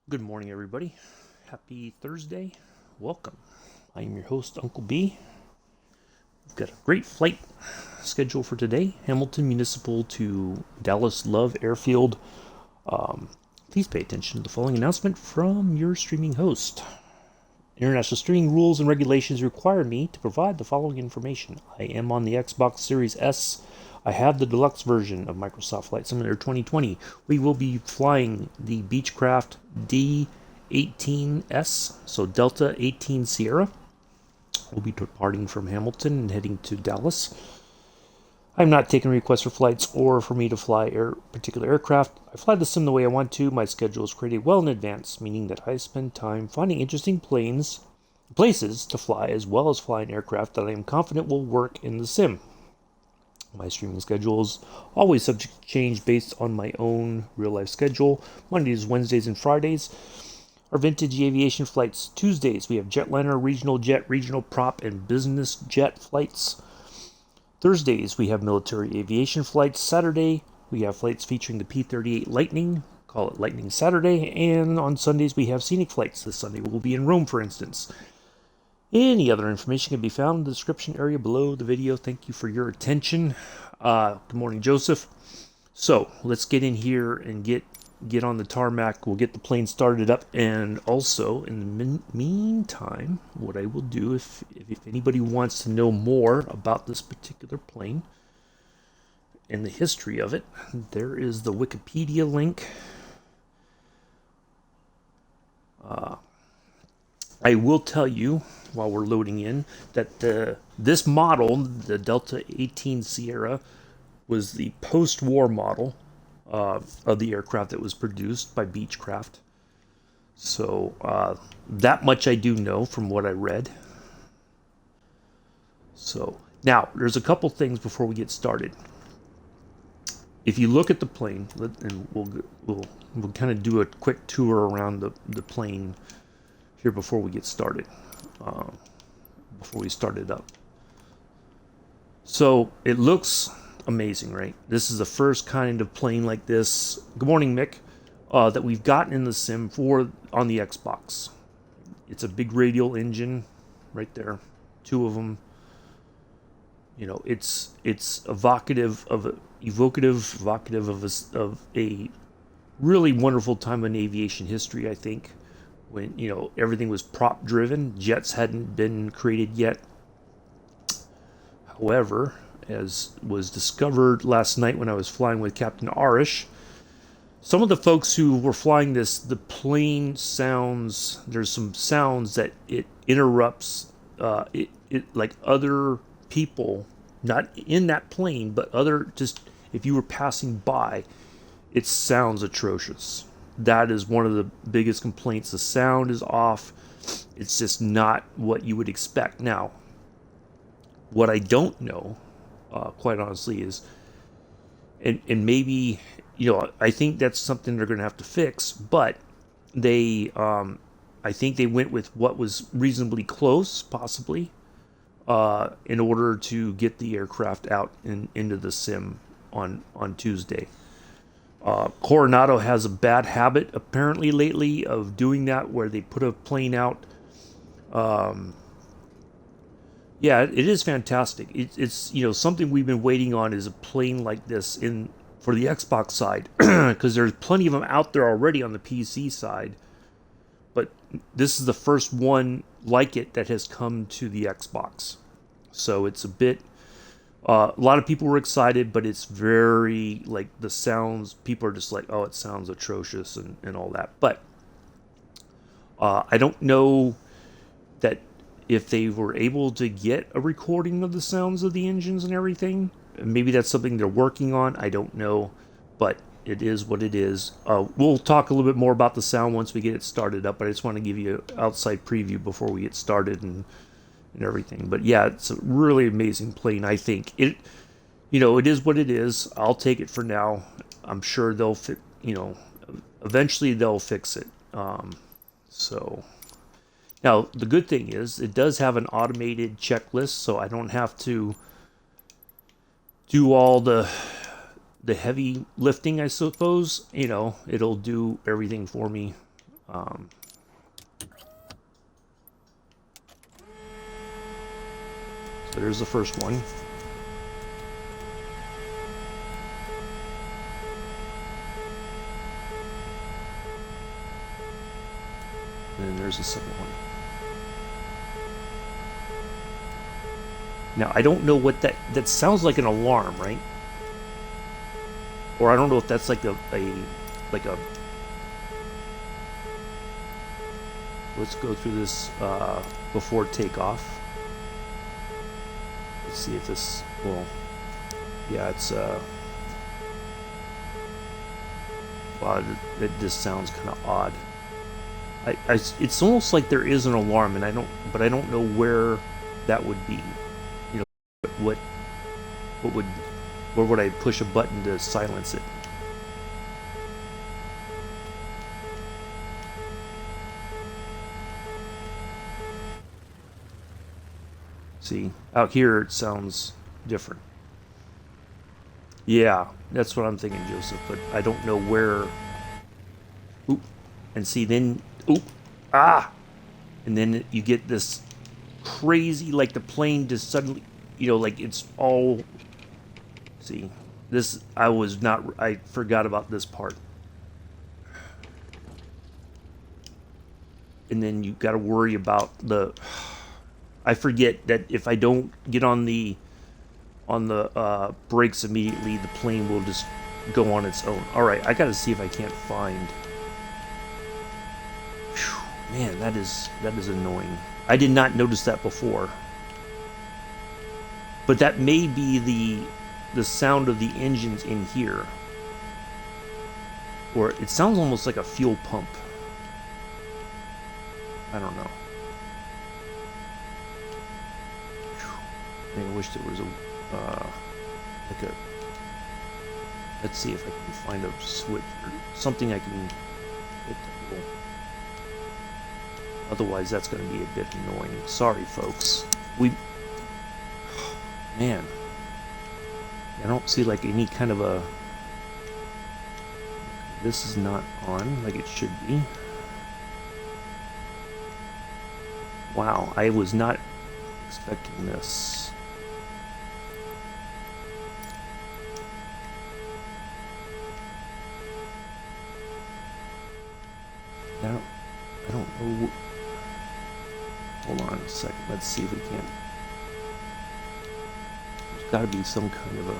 Good morning, everybody. Happy Thursday. Welcome. I am your host, Uncle B. We've got a great flight schedule for today. Hamilton Municipal to Dallas Love Airfield. Please pay attention to the following announcement from your streaming host. International streaming rules and regulations require me to provide the following information. I am on the Xbox Series S. I have the deluxe version of Microsoft Flight Simulator 2020. We will be flying the Beechcraft D18S, so Delta 18 Sierra. We'll be departing from Hamilton and heading to Dallas. I'm not taking requests for flights or for me to fly particular aircraft. I fly the sim the way I want to. My schedule is created well in advance, meaning that I spend time finding interesting places to fly, as well as flying aircraft that I am confident will work in the sim. My streaming schedule is always subject to change based on my own real-life schedule. Mondays, Wednesdays, and Fridays are vintage aviation flights. Tuesdays, we have jetliner, regional jet, regional prop, and business jet flights. Thursdays, we have military aviation flights. Saturday, we have flights featuring the P-38 Lightning. Call it Lightning Saturday. And on Sundays, we have scenic flights. This Sunday, we'll be in Rome, for instance. Any other information can be found in the description area below the video. Thank you for your attention. Good morning, Joseph. So let's get in here and get on the tarmac. We'll get the plane started up, and also in the meantime, what I will do, if anybody wants to know more about this particular plane and the history of it, there is the Wikipedia link. I will tell you, while we're loading in, that this model, the Delta 18 Sierra, was the post-war model of the aircraft that was produced by Beechcraft. So that much I do know from what I read. So now, there's a couple things before we get started. If you look at the plane, and we'll kind of do a quick tour around the plane here before we get started, before we start it up. So it looks amazing, right? This is the first kind of plane like this. Good morning, Mick. That we've gotten in the sim on the Xbox. It's a big radial engine, right there, two of them. You know, it's evocative of a really wonderful time in aviation history, I think, when, you know, everything was prop driven. Jets hadn't been created yet. However, as was discovered last night when I was flying with Captain Arish, some of the folks who were flying this, the plane sounds, there's some sounds that it interrupts, it like other people, not in that plane, but just if you were passing by, it sounds atrocious. That is one of the biggest complaints. The sound is off. It's just not what you would expect. Now, what I don't know, quite honestly, is, and maybe, you know, I think that's something they're going to have to fix, but I think they went with what was reasonably close, possibly, in order to get the aircraft out into the sim on Tuesday. Coronado has a bad habit, apparently, lately of doing that, where they put a plane out. Yeah, it is fantastic. It's you know, something we've been waiting on, is a plane like this for the Xbox side, because there's plenty of them out there already on the PC side, but this is the first one like it that has come to the Xbox. So it's a bit. A lot of people were excited, but it's very, like, the sounds, people are just like, oh, it sounds atrocious and all that. But I don't know that if they were able to get a recording of the sounds of the engines and everything. Maybe that's something they're working on. I don't know, but it is what it is. We'll talk a little bit more about the sound once we get it started up, but I just want to give you an outside preview before we get started and everything. But yeah, it's a really amazing plane. I think it, you know, it is what it is. I'll take it for now. I'm sure they'll eventually they'll fix it. So now the good thing is it does have an automated checklist, so I don't have to do all the heavy lifting, I suppose. You know, it'll do everything for me So there's the first one. And then there's the second one. Now, I don't know what that sounds like an alarm, right? Or I don't know if that's like a let's go through this before takeoff. Let's see if this, well, yeah, it's wow, it just sounds kind of odd. It's almost like there is an alarm, and I don't know where that would be. You know, where would I push a button to silence it? See, out here it sounds different. Yeah, that's what I'm thinking, Joseph, but I don't know where. Oop, and see, then oop, ah, and then you get this crazy, like the plane just suddenly, like it's all. See, this I forgot about this part. And then you got to worry about I forget that if I don't get on the brakes immediately, the plane will just go on its own. All right, I got to see if I can't find. Whew, man, that is annoying. I did not notice that before. But that may be the sound of the engines in here. Or it sounds almost like a fuel pump. I don't know. I wish there was like a. Let's see if I can find a switch or something I can hit. Otherwise, that's going to be a bit annoying. Sorry, folks. Man, I don't see like any kind of a. This is not on like it should be. Wow, I was not expecting this. I don't know. Hold on a second. Let's see if we can. There's got to be some kind of a.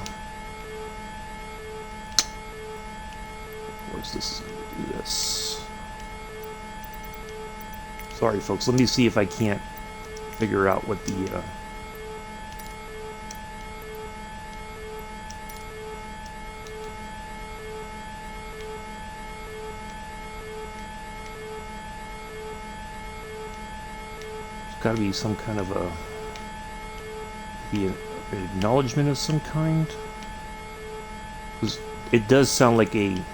Of course, this is going to do this. Sorry, folks. Let me see if I can't figure out what the. Got to be some kind of an acknowledgement of some kind, because it does sound like some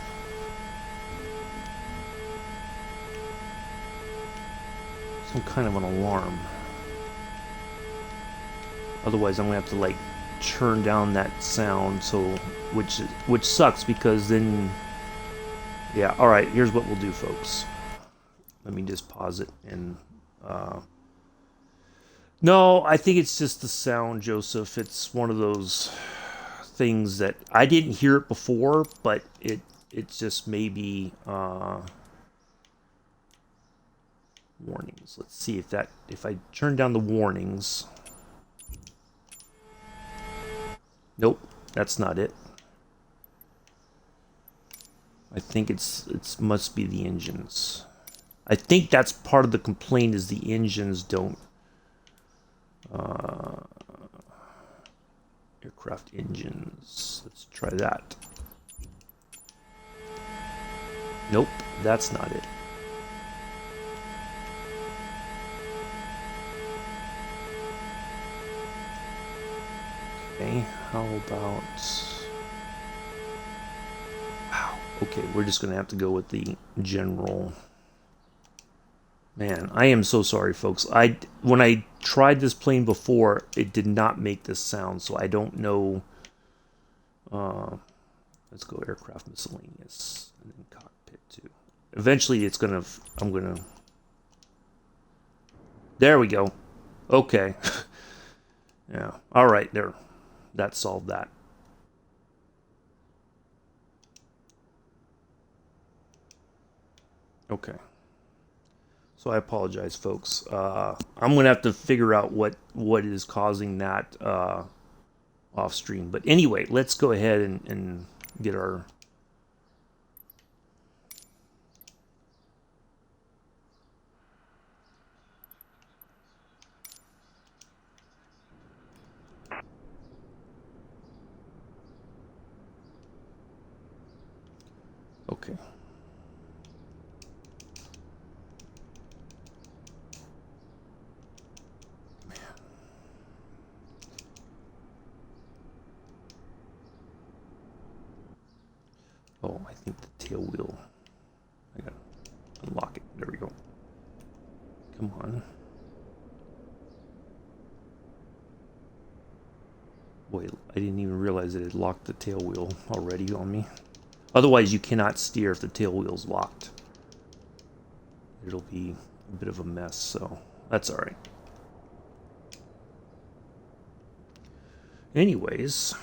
kind of an alarm. Otherwise, I'm gonna have to like turn down that sound, so which sucks because then, yeah. All right, here's what we'll do, folks. Let me just pause it and. No, I think it's just the sound, Joseph. It's one of those things that I didn't hear it before, but it's just maybe warnings. Let's see if I turn down the warnings. Nope, that's not it. I think it must be the engines. I think that's part of the complaint is the engines don't. Aircraft engines. Let's try that. Nope, that's not it. Okay, how about... Wow, okay, we're just gonna have to go with the general... Man, I am so sorry, folks. When I tried this plane before, it did not make this sound, so I don't know. Let's go aircraft miscellaneous and then cockpit too. Eventually it's gonna, there we go. Okay. Yeah. All right, there. That solved that. Okay. So I apologize, folks. I'm going to have to figure out what is causing that off stream. But anyway, let's go ahead and get our... Okay. Man. Oh, I think the tail wheel... I gotta unlock it. There we go. Come on. Boy, I didn't even realize it had locked the tail wheel already on me. Otherwise, you cannot steer if the tail wheel's locked. It'll be a bit of a mess, so that's all right. Anyways,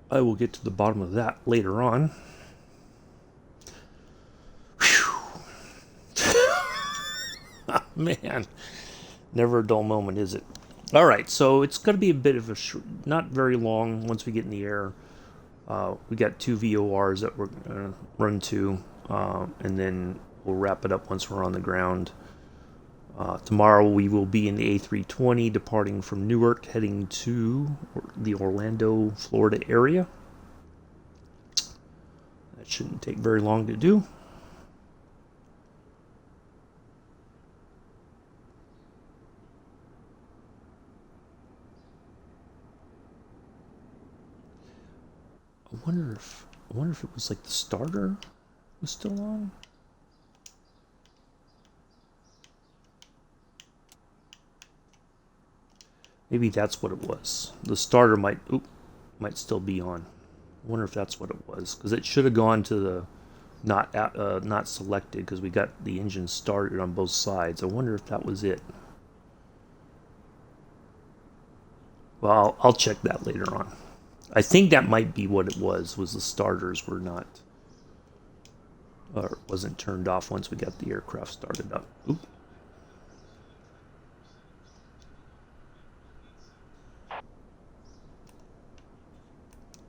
I will get to the bottom of that later on. Man, never a dull moment, is it? All right, so it's going to be a bit of a not very long once we get in the air. We got 2 VORs that we're going to run to, and then we'll wrap it up once we're on the ground. Tomorrow we will be in the A320 departing from Newark, heading to the Orlando, Florida area. That shouldn't take very long to do. I wonder if it was like the starter was still on. Maybe that's what it was. The starter might still be on. I wonder if that's what it was, because it should have gone to the not selected, because we got the engine started on both sides. I wonder if that was it. Well, I'll check that later on. I think that might be what it was the starters were not, or wasn't turned off once we got the aircraft started up. Oop.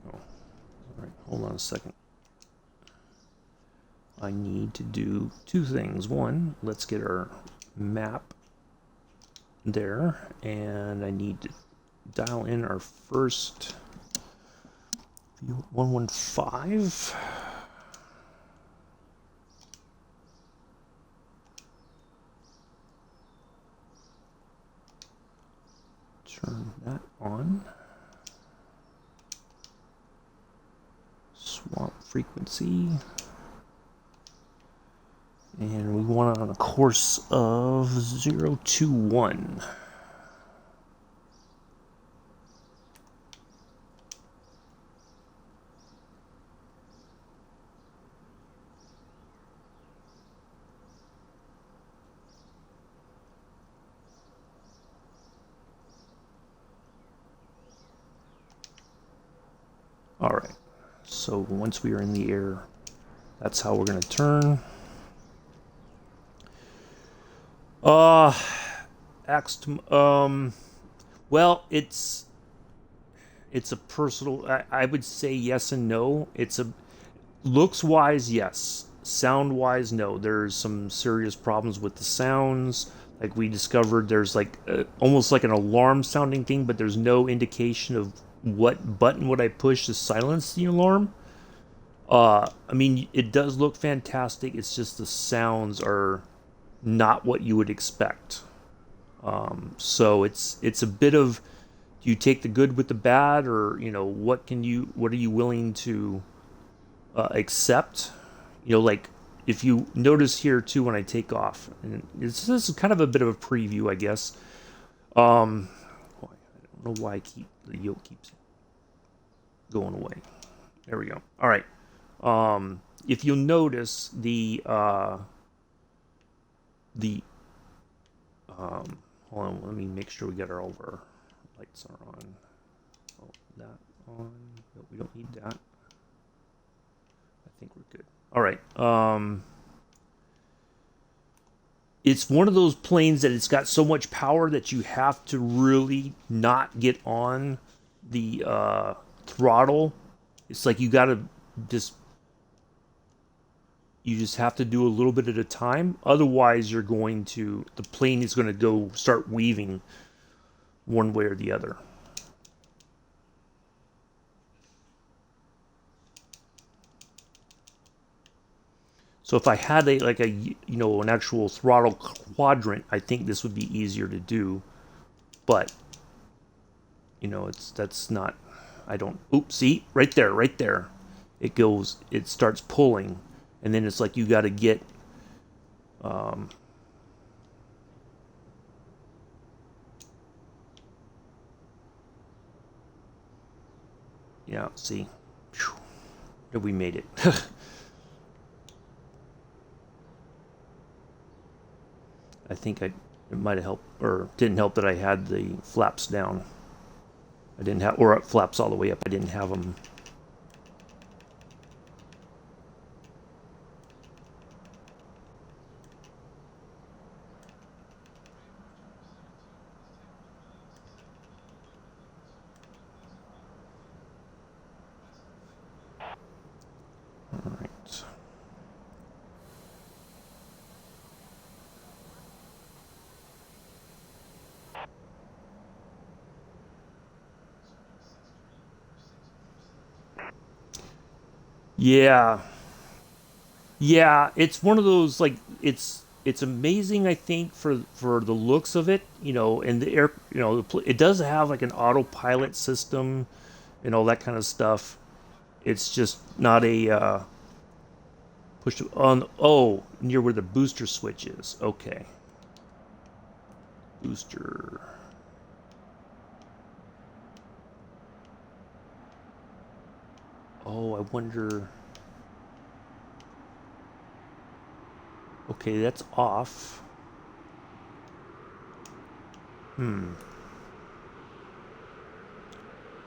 Oh, all right, hold on a second. I need to do 2 things. One, let's get our map there, and I need to dial in our first 115. Turn that on. Swap frequency. And we want it on a course of 021. All right, so once we are in the air, that's how we're going to turn. Well, it's a personal, I would say yes and no. It's a, looks wise, yes. Sound wise, no. There's some serious problems with the sounds. Like we discovered, there's like almost like an alarm sounding thing, but there's no indication of what button would I push to silence the alarm. I mean, it does look fantastic. It's just the sounds are not what you would expect. So it's a bit of, do you take the good with the bad, or what are you willing to accept? Like if you notice here too when I take off, and this is kind of a bit of a preview, I guess. Boy, I don't know why the yoke keeps going away. There we go. All right. If you'll notice hold on, let me make sure we get all of our lights are on. Oh, that on. No, we don't need that. I think we're good. All right. It's one of those planes that it's got so much power that you have to really not get on the throttle. It's like you got to just have to do a little bit at a time. Otherwise, the plane is going to go start weaving one way or the other. So if I had an actual throttle quadrant, I think this would be easier to do. But that's not. I don't. Oops! See, right there. It starts pulling, and then it's like you got to get. Yeah. See, we made it. I think it might have helped, or didn't help that I had the flaps down. I didn't have, or flaps all the way up. I didn't have them. All right. Yeah. Yeah, it's one of those like it's amazing I think for the looks of it, and the air, it does have like an autopilot system and all that kind of stuff. It's just not a push on near where the booster switch is. Okay. Booster. Oh, I wonder. Okay, that's off.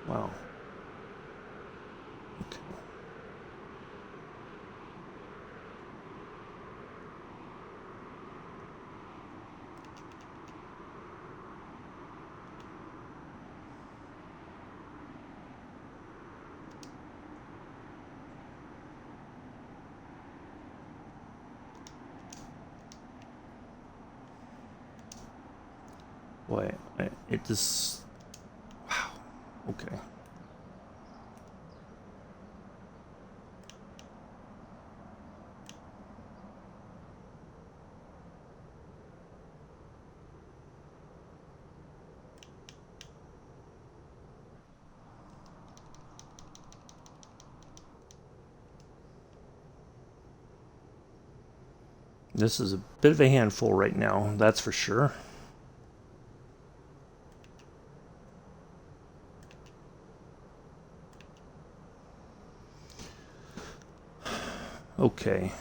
Wow. Okay. Boy, it just. Wow. Okay. This is a bit of a handful right now, that's for sure. Okay.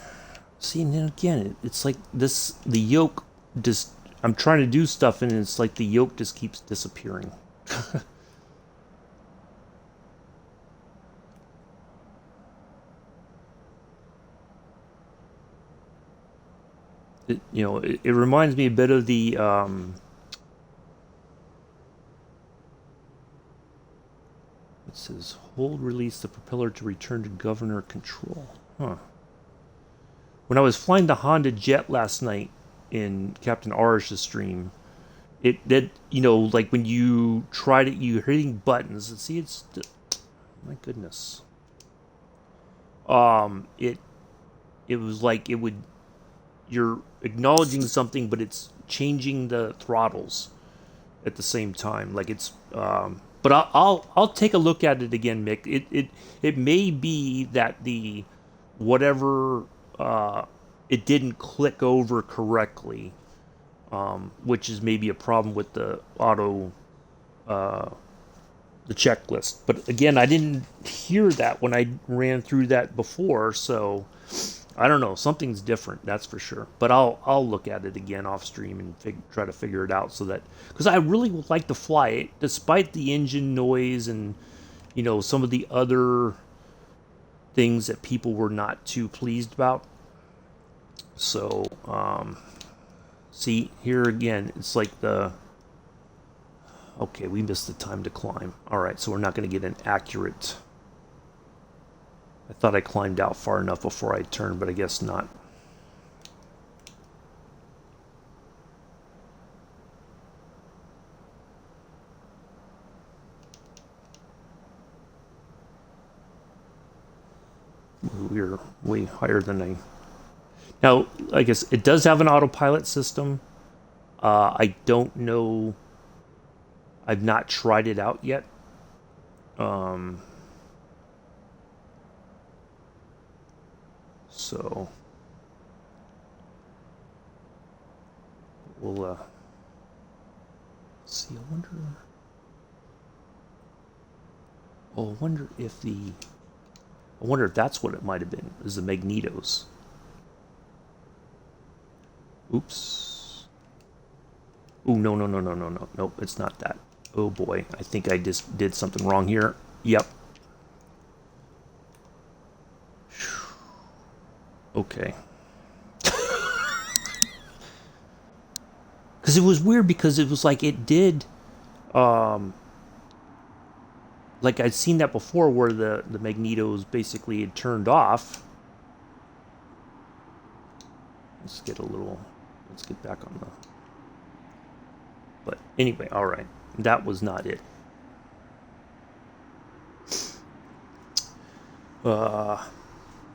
See, and then again, it's like the yoke just, I'm trying to do stuff and it's like the yoke just keeps disappearing. It reminds me a bit of the, it says, hold release the propeller to return to governor control. Huh. When I was flying the Honda Jet last night in Captain Arish's stream, it did, like when you tried it, you're hitting buttons. And see, my goodness. It was like you're acknowledging something, but it's changing the throttles at the same time. Like it's, but I'll take a look at it again, Mick. It may be that the whatever it didn't click over correctly, which is maybe a problem with the auto the checklist. But again, I didn't hear that when I ran through that before, so I don't know. Something's different, that's for sure. But I'll look at it again off stream and try to figure it out so that, because I really would like to fly it, despite the engine noise and some of the other things that people were not too pleased about. So see here again, it's like the okay, we missed the time to climb. All right, so we're not going to get an accurate. I thought I climbed out far enough before I turned, but I guess not. We're way higher than I. Now, I guess it does have an autopilot system. I don't know. I've not tried it out yet. So we'll see. I wonder. Oh, I wonder if the. I wonder if that's what it might have been. Is the magnetos? Oops. Oh no no no no no no nope! It's not that. Oh boy! I think I just did something wrong here. Yep. Okay. Because it was weird because it was like it did. Like I'd seen that before where the magnetos basically had turned off. Let's get back on the. But anyway, all right. That was not it.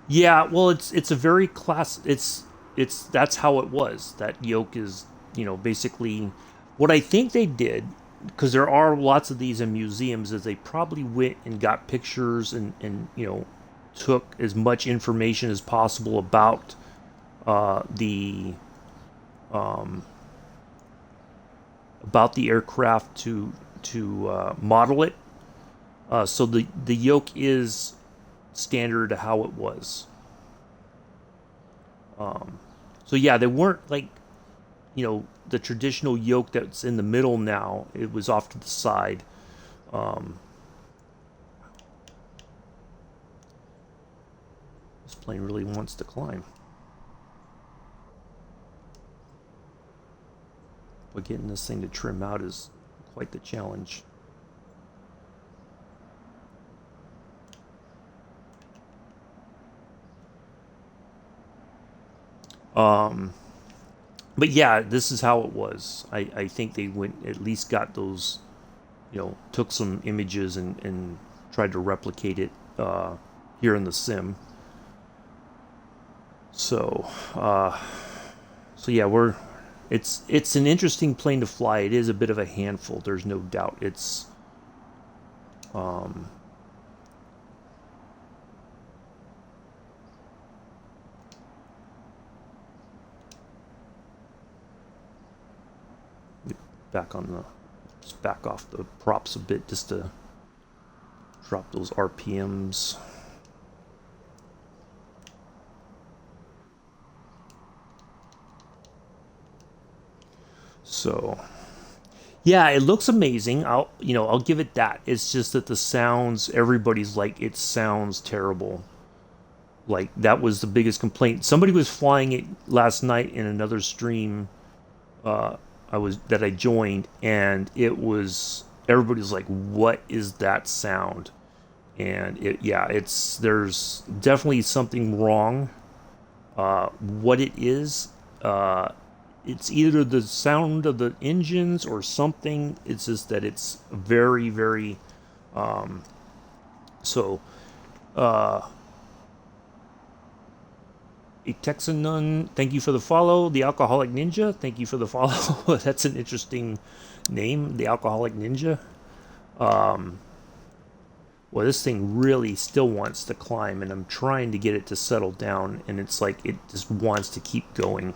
Yeah, well it's a very class it's that's how it was. That yoke is, basically what I think they did, because there are lots of these in museums, is they probably went and got pictures and took as much information as possible about the aircraft to model it. So the yoke is standard to how it was. So yeah, they weren't like the traditional yoke that's in the middle now. It was off to the side. This plane really wants to climb. But getting this thing to trim out is quite the challenge. But yeah, this is how it was. I think they went at least got those, took some images and tried to replicate it here in the sim. So, so yeah, it's an interesting plane to fly. It is a bit of a handful. There's no doubt. It's just back off the props a bit just to drop those RPMs. So yeah, it looks amazing. I'll give it that. It's just that the sounds, everybody's like, it sounds terrible. Like that was the biggest complaint. Somebody was flying it last night in another stream that I joined, and it was, everybody's like, what is that sound? And there's definitely something wrong. What it is, it's either the sound of the engines or something. It's just that it's very, very, so, a Texan Nun, thank you for the follow. The Alcoholic Ninja, thank you for the follow. That's an interesting name, the Alcoholic Ninja. Well, this thing really still wants to climb, and I'm trying to get it to settle down, and it's like it just wants to keep going.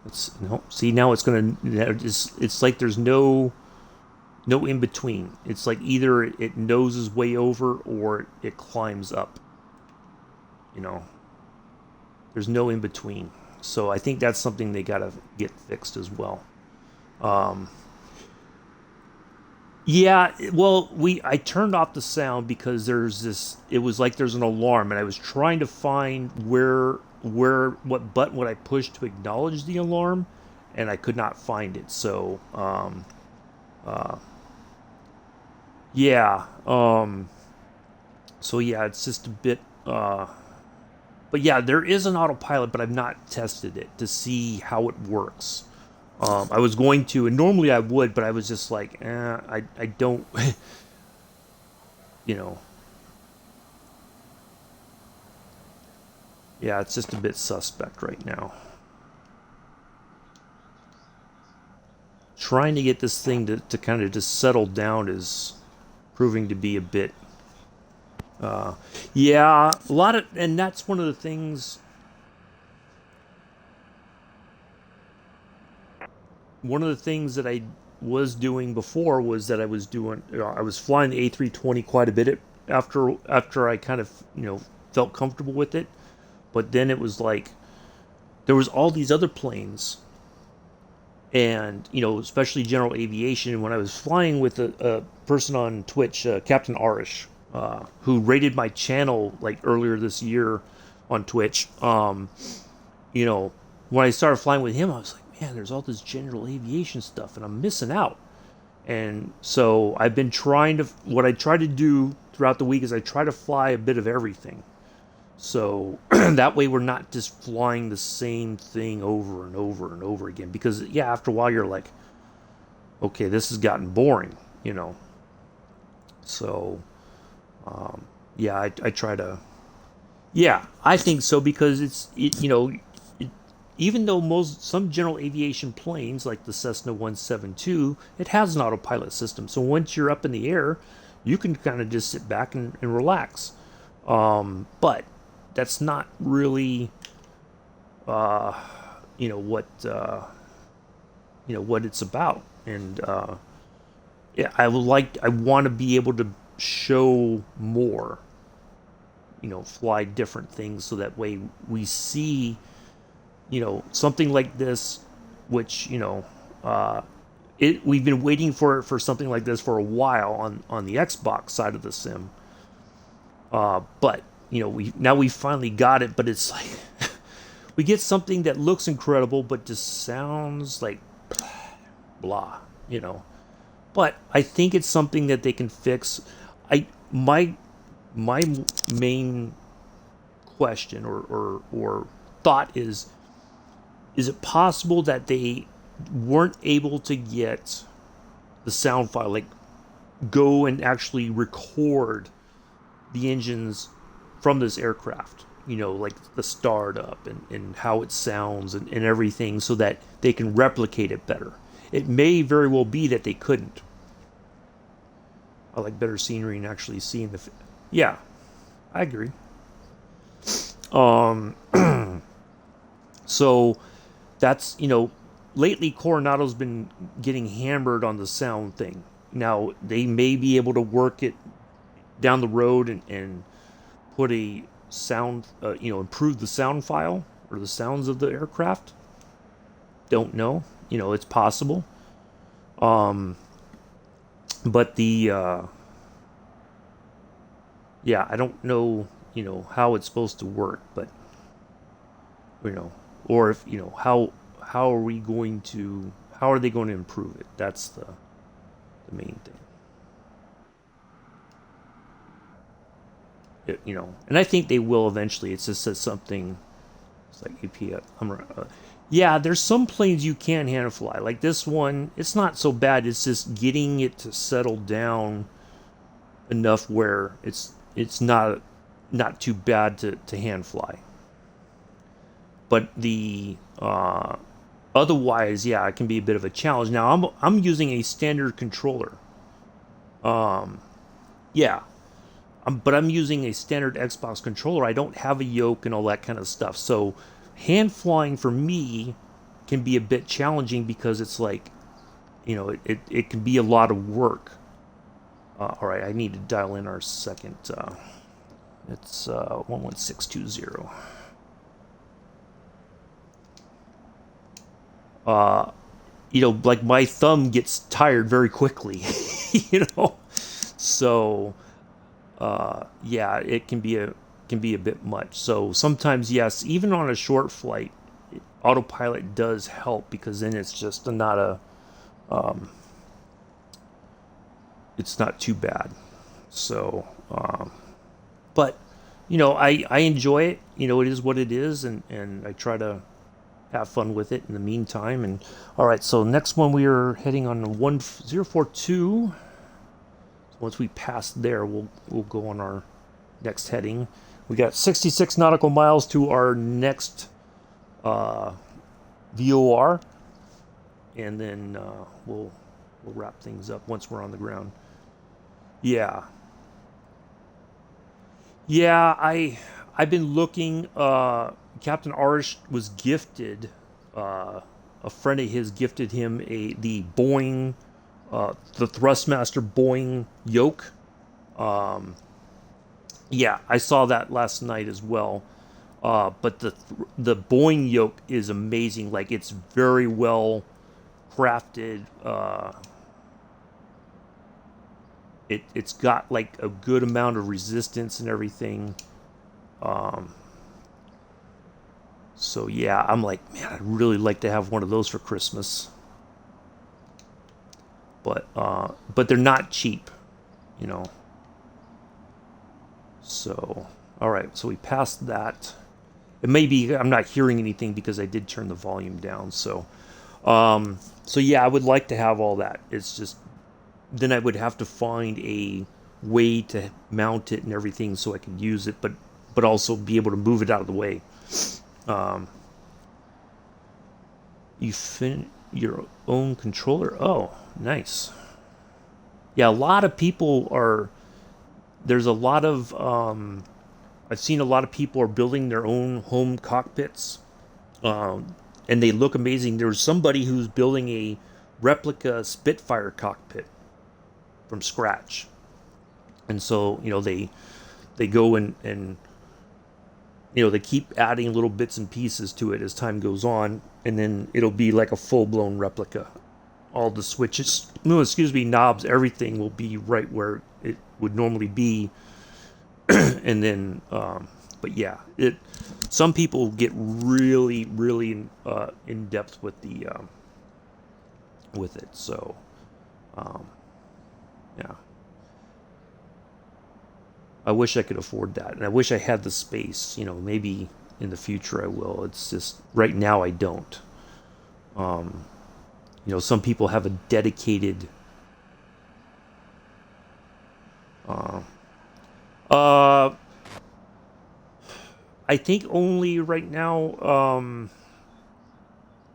It's no. See, now it's gonna. It's like there's no in between. It's like either it noses way over or it climbs up. You know, there's no in between. So I think that's something they gotta get fixed as well. Um, yeah, well, I turned off the sound because there's this. It was like there's an alarm, and I was trying to find where what button would I push to acknowledge the alarm, and I could not find it. So uh, yeah, so yeah, it's just a bit. But yeah, there is an autopilot, but I've not tested it to see how it works. I was going to, and normally I would, but I was just like, I don't, you know, yeah, it's just a bit suspect right now. Trying to get this thing to kind of just settle down is proving to be a bit, uh, yeah, a lot of, and that's one of the things. One of the things that I was doing before was that I was flying the A320 quite a bit after I kind of felt comfortable with it. But then it was like there was all these other planes, and especially general aviation. When I was flying with a person on Twitch, Captain Arish, who rated my channel like earlier this year on Twitch. You know, when I started flying with him, I was like, man, there's all this general aviation stuff, and I'm missing out. And so I've been trying to. What I try to do throughout the week is I try to fly a bit of everything. So that way we're not just flying the same thing over and over and over again. Because yeah, after a while you're like, okay, this has gotten boring, you know. So yeah, I try to. Yeah, I think so because even though some general aviation planes like the Cessna 172, it has an autopilot system. So once you're up in the air, you can kind of just sit back and relax. But that's not really, uh, you know what, what it's about. And yeah, I want to be able to show more. Fly different things so that way we see something like this, which we've been waiting for something like this for a while on the Xbox side of the sim. But we finally got it, but it's like we get something that looks incredible, but just sounds like blah, But I think it's something that they can fix. I my main question or thought is it possible that they weren't able to get the sound file, like go and actually record the engines from this aircraft, like the startup and how it sounds and everything so that they can replicate it better? It may very well be that they couldn't. I like better scenery and actually seeing yeah, I agree. Um, so that's lately Coronado's been getting hammered on the sound thing. Now they may be able to work it down the road and put a sound, improve the sound file or the sounds of the aircraft. Don't know. It's possible. Um, but yeah, I don't know, how it's supposed to work, but or if how are we going to how are they going to improve it? That's the main thing. And I think they will eventually. It's just that something. It's like AP. Yeah, there's some planes you can hand fly. Like this one, it's not so bad. It's just getting it to settle down enough where it's not too bad to hand fly. But the otherwise, yeah, it can be a bit of a challenge. Now I'm using a standard controller. Um, yeah, but I'm using a standard Xbox controller. I don't have a yoke and all that kind of stuff. So hand flying for me can be a bit challenging because it's like, it can be a lot of work. All right, I need to dial in our second. It's 11620. Like my thumb gets tired very quickly, you know. So, yeah, it can be a bit much. So sometimes, yes, even on a short flight, autopilot does help because then it's just not it's not too bad. So, but I enjoy it. It is what it is, and I try to have fun with it in the meantime. And all right, so next one we are heading on 1042. So once we pass there, we'll go on our next heading. We got 66 nautical miles to our next VOR, and then we'll wrap things up once we're on the ground. Yeah, yeah. I've been looking. Captain Arish was gifted. A friend of his gifted him the Boeing, the Thrustmaster Boeing yoke. Yeah, I saw that last night as well. But the Boeing yoke is amazing. Like, it's very well crafted. It's got like a good amount of resistance and everything. So yeah, I'm like, man, I'd really like to have one of those for Christmas. But they're not cheap, you know. So all right, so we passed that. It may be I'm not hearing anything because I did turn the volume down. So yeah, I would like to have all that. It's just then I would have to find a way to mount it and everything so I could use it, but also be able to move it out of the way. Um, you fin your own controller. Oh, nice. Yeah, a lot of people are. There's a lot of. I've seen a lot of people are building their own home cockpits, and they look amazing. There's somebody who's building a replica Spitfire cockpit from scratch, and so they go and they keep adding little bits and pieces to it as time goes on, and then it'll be like a full blown replica. All the switches, no, excuse me, knobs, everything will be right where it would normally be, and then, but yeah, some people get really, really in depth with with it. So, um, yeah. I wish I could afford that, and I wish I had the space. Maybe in the future I will. It's just right now I don't. Um, some people have a dedicated. Uh, uh, I think only right now.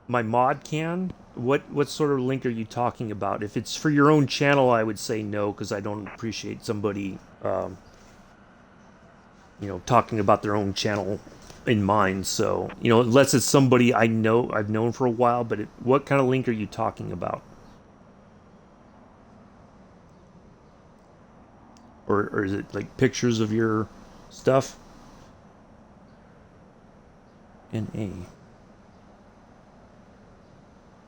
My mod can. What sort of link are you talking about? If it's for your own channel, I would say no because I don't appreciate somebody. Talking about their own channel in mind. So, unless it's somebody I've known for a while, but what kind of link are you talking about? Or is it like pictures of your stuff? NA.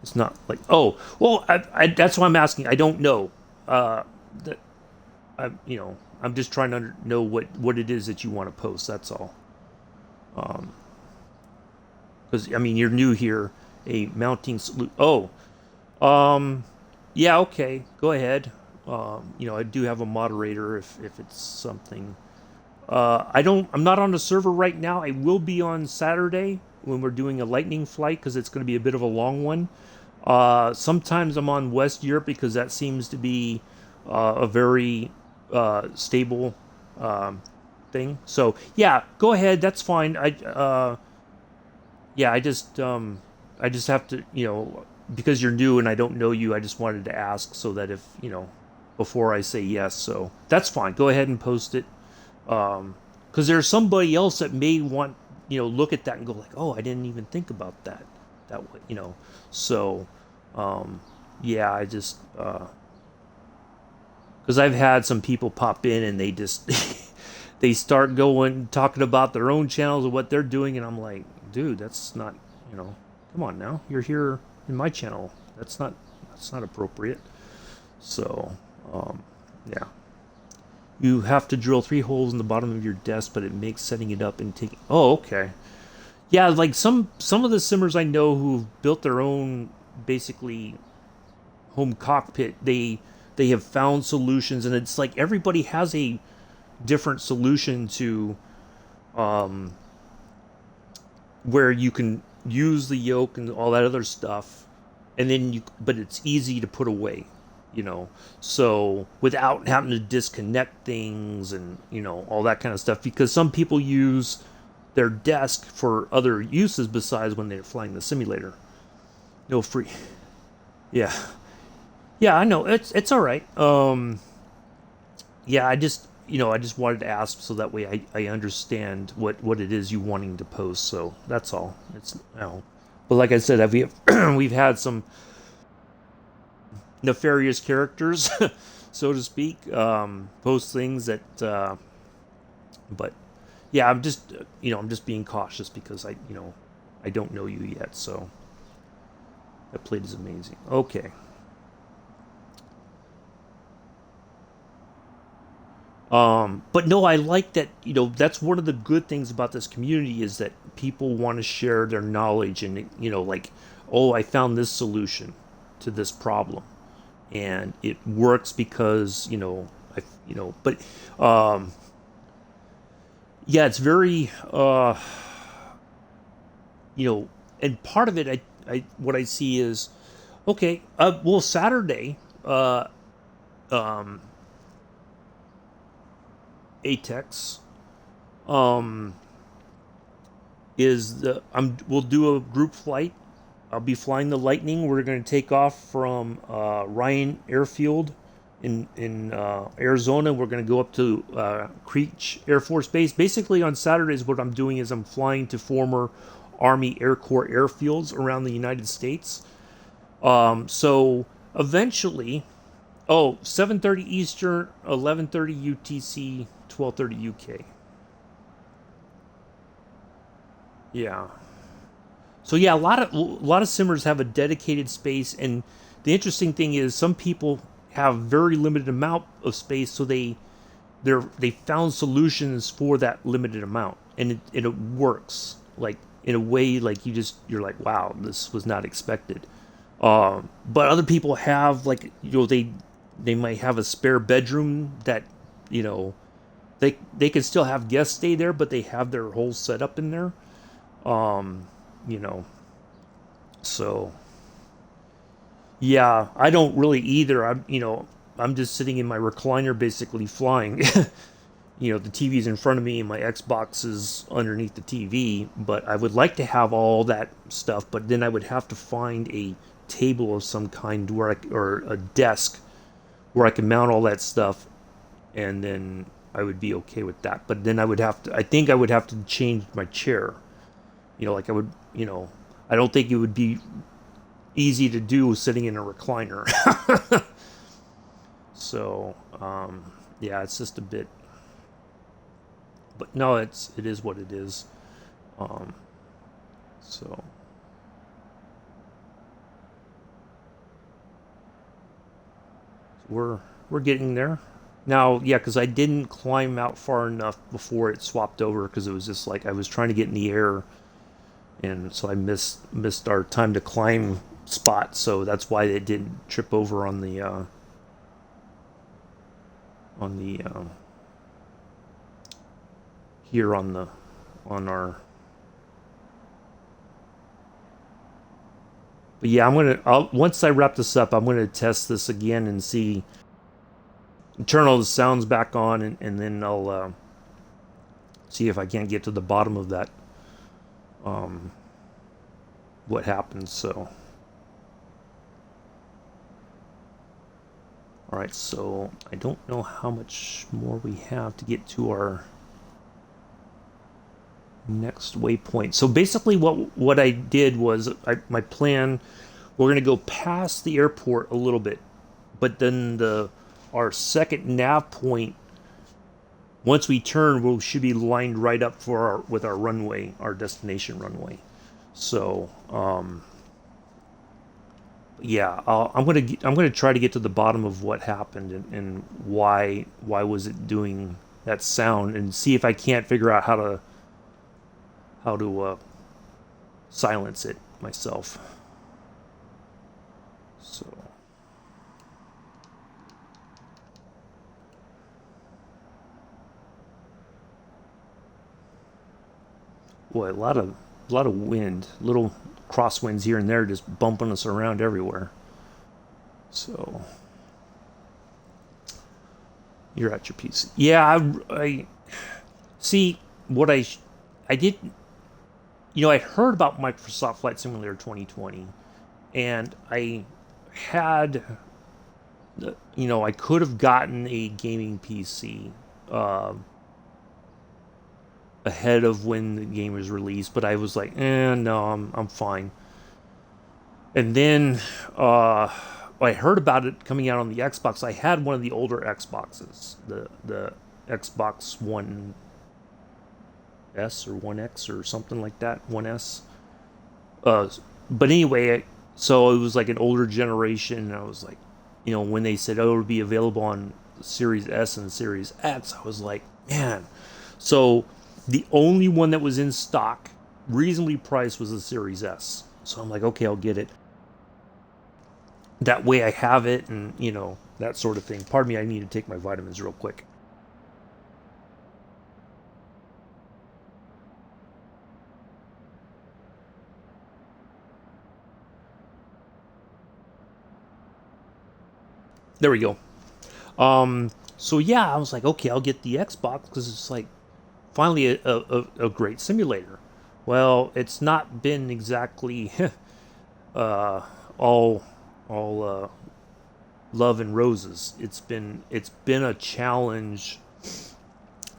It's not like, oh, well, that's why I'm asking. I don't know. That I'm just trying to know what it is that you want to post. That's all. Because I mean, you're new here. A mounting salute. Oh, um, yeah, okay. Go ahead. I do have a moderator if it's something. I'm not on the server right now. I will be on Saturday when we're doing a lightning flight because it's going to be a bit of a long one. Sometimes I'm on West Europe because that seems to be a very stable thing. So yeah, go ahead. That's fine. Yeah, I just have to, because you're new and I don't know you. I just wanted to ask so that if before I say yes. So that's fine. Go ahead and post it. Because there's somebody else that may want look at that and go like, oh, I didn't even think about that. that way, you know. So, yeah, I just because I've had some people pop in and they just they start going talking about their own channels and what they're doing, and I'm like, dude, that's not, you know, come on now, you're here in my channel. That's not appropriate. So, yeah. You have to drill 3 holes in the bottom of your desk, but it makes setting it up and taking. Oh, okay. Yeah, like some of the simmers I know who've built their own basically home cockpit. They have found solutions, and it's like everybody has a different solution to where you can use the yoke and all that other stuff, and then but it's easy to put away, you know, so without having to disconnect things and, you know, all that kind of stuff, because some people use their desk for other uses besides when they're flying the simulator. No free. Yeah. Yeah, I know. It's all right. Yeah, I just wanted to ask so that way I understand what it is you wanting to post. So that's all. It's, you know, but like I said, we've had some nefarious characters, so to speak, post things that. But yeah, I'm just I'm just being cautious because I don't know you yet. So that plate is amazing. Okay. But no, I like that, that's one of the good things about this community is that people want to share their knowledge and, like, oh, I found this solution to this problem. And it works because, but, um, yeah, it's very, and part of it, what I see is, okay, well, Saturday, um, ATEX, um, we'll do a group flight. I'll be flying the Lightning. We're going to take off from Ryan Airfield in Arizona. We're going to go up to Creech Air Force Base. Basically, on Saturdays, what I'm doing is I'm flying to former Army Air Corps airfields around the United States. So eventually, 7:30 Eastern, 11:30 UTC, 12:30 UK. Yeah. So yeah, a lot of simmers have a dedicated space, and the interesting thing is some people have very limited amount of space, so they found solutions for that limited amount, and it works like in a way like you're like, wow, this was not expected. But other people have, like, they might have a spare bedroom that, you know they can still have guests stay there, but they have their whole setup in there. Um, you know, so yeah, I don't really either. I'm just sitting in my recliner basically flying. The TV's in front of me and my Xbox is underneath the TV, but I would like to have all that stuff, but then I would have to find a table of some kind or a desk where I can mount all that stuff, and then I would be okay with that. But then I think I would have to change my chair. Like I would, I don't think it would be easy to do sitting in a recliner. So, yeah, it's just a bit, but no, it is what it is. Um, so we're getting there. Now, yeah, because I didn't climb out far enough before it swapped over, because it was just like I was trying to get in the air, and so I missed our time to climb spot. So that's why they didn't trip over on the here on our. But yeah, once I wrap this up, I'm gonna test this again and turn all the sounds back on, and then I'll see if I can't get to the bottom of that. What happens? So, all right. So I don't know how much more we have to get to our. Next waypoint. So basically, what I did was my plan. We're gonna go past the airport a little bit, but then our second nav point. Once we turn, we should be lined right up with our runway, our destination runway. So yeah, I'm gonna try to get to the bottom of what happened and why was it doing that sound, and see if I can't figure out how to silence it myself. So, boy, a lot of wind, little crosswinds here and there, just bumping us around everywhere. So, you're at your PC. Yeah, I see what I did. I heard about Microsoft Flight Simulator 2020, and I had, I could have gotten a gaming PC ahead of when the game was released, but I was like, no, I'm fine. And then I heard about it coming out on the Xbox. I had one of the older Xboxes, the Xbox One S or One X or something like that, One S. But anyway, so it was like an older generation, and I was like, when they said, oh, it would be available on Series S and Series X, I was like, man. So the only one that was in stock, reasonably priced, was the Series S. So I'm like, okay, I'll get it. That way I have it, and, that sort of thing. Pardon me, I need to take my vitamins real quick. There we go. So yeah, I was like, okay, I'll get the Xbox because it's like finally a great simulator. Well, it's not been exactly uh, all love and roses. It's been a challenge.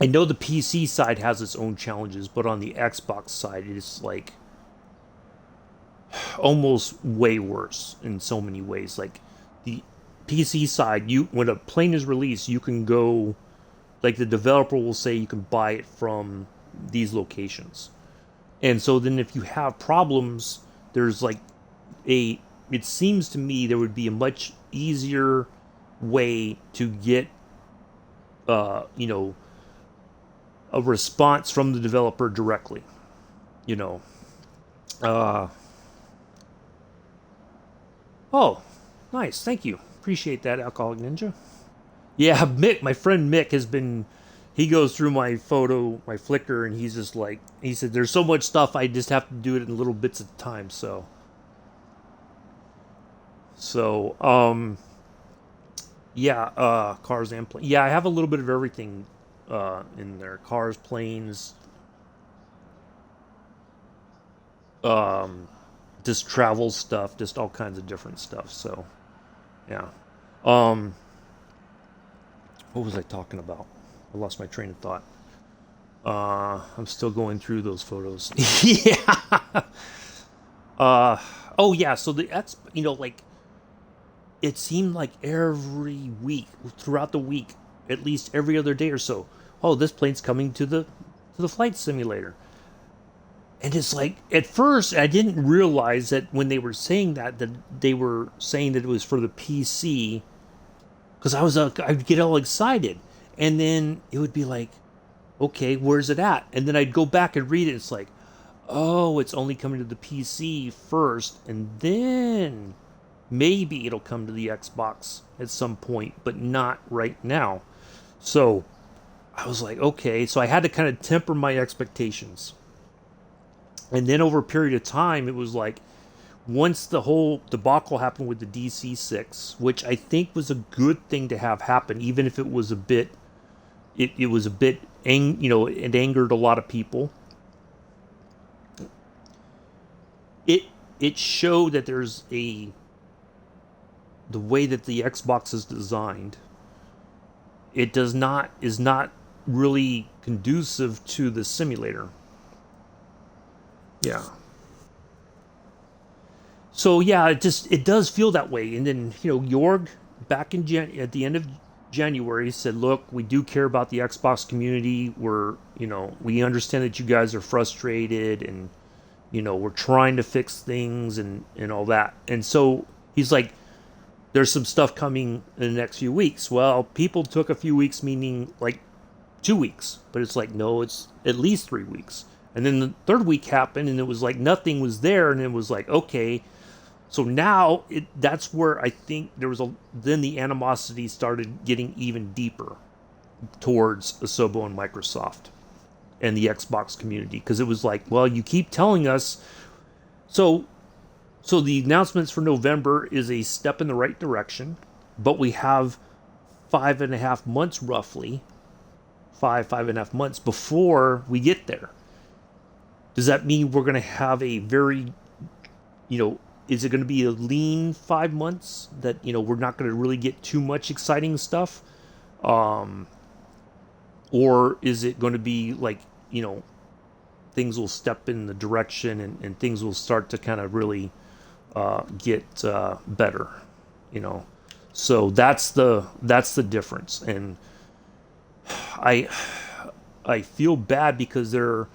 I know the PC side has its own challenges, but on the Xbox side, it's like almost way worse in so many ways. Like the PC side, when a plane is released, you can go, like the developer will say you can buy it from these locations. And so then if you have problems, there's like it seems to me there would be a much easier way to get uh, you know, a response from the developer directly. You know. Uh oh, nice. Thank you. Appreciate that, Alcoholic Ninja. Yeah, Mick, my friend Mick has been. He goes through my photo, my Flickr, and he's just like, he said, "There's so much stuff, I just have to do it in little bits at a time." So, yeah, cars and planes. Yeah, I have a little bit of everything in there: cars, planes, um, just travel stuff, just all kinds of different stuff. So, yeah. Um, what was I talking about? I lost my train of thought. I'm still going through those photos. Yeah. Uh, oh yeah. So like it seemed like every week, throughout the week, at least every other day or so. Oh, this plane's coming to the flight simulator, and it's like at first I didn't realize that when they were saying that they were saying that it was for the PC, because I'd get all excited, and then it would be like, okay, where's it at? And then I'd go back and read it. It's like, oh, it's only coming to the PC first, and then maybe it'll come to the Xbox at some point, but not right now. So I was like, okay. So I had to kind of temper my expectations. And then over a period of time, it was like, once the whole debacle happened with the DC-6, which I think was a good thing to have happen, even if it was a bit, it was a bit, it angered a lot of people. It showed that the way that the Xbox is designed, is not really conducive to the simulator. Yeah. So yeah, it does feel that way. And then Jorg back in at the end of January said, "Look, we do care about the Xbox community. We understand that you guys are frustrated, and we're trying to fix things and all that." And so he's like, "There's some stuff coming in the next few weeks." Well, people took a few weeks, meaning like 2 weeks, but it's like, no, it's at least 3 weeks. And then the third week happened, and it was like nothing was there, and it was like, okay. So now that's where I think then the animosity started getting even deeper towards Asobo and Microsoft and the Xbox community, because it was like, well, you keep telling us. So the announcements for November is a step in the right direction, but we have 5.5 months roughly, 5.5 months before we get there. Does that mean we're going to have a very, is it going to be a lean 5 months that, we're not going to really get too much exciting stuff? Or is it going to be like, things will step in the direction and things will start to kind of really get better, So that's the difference. And I feel bad because the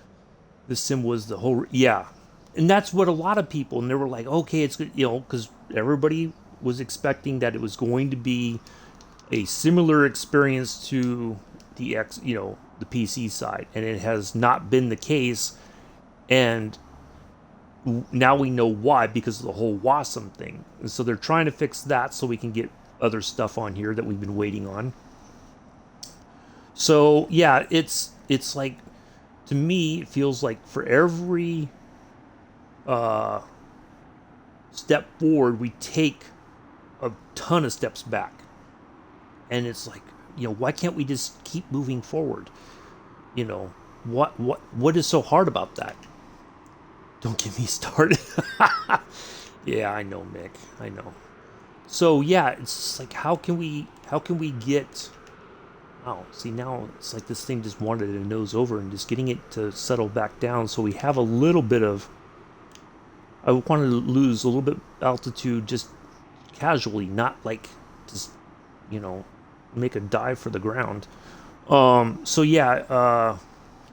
sim was the whole, yeah. And that's what a lot of people, and they were like, okay, it's good, because everybody was expecting that it was going to be a similar experience to the the PC side, and it has not been the case. And now we know why, because of the whole Wasm thing. And so they're trying to fix that so we can get other stuff on here that we've been waiting on. So yeah, it's like, to me, it feels like for every step forward, we take a ton of steps back. And it's like, why can't we just keep moving forward? What is so hard about that? Don't get me started. Yeah, I know, Mick. I know. So yeah, it's just like, how can we get? Oh, see, now it's like this thing just wanted to nose over, and just getting it to settle back down, so we have a little bit of. I wanted to lose a little bit of altitude just casually, not like just make a dive for the ground. So yeah,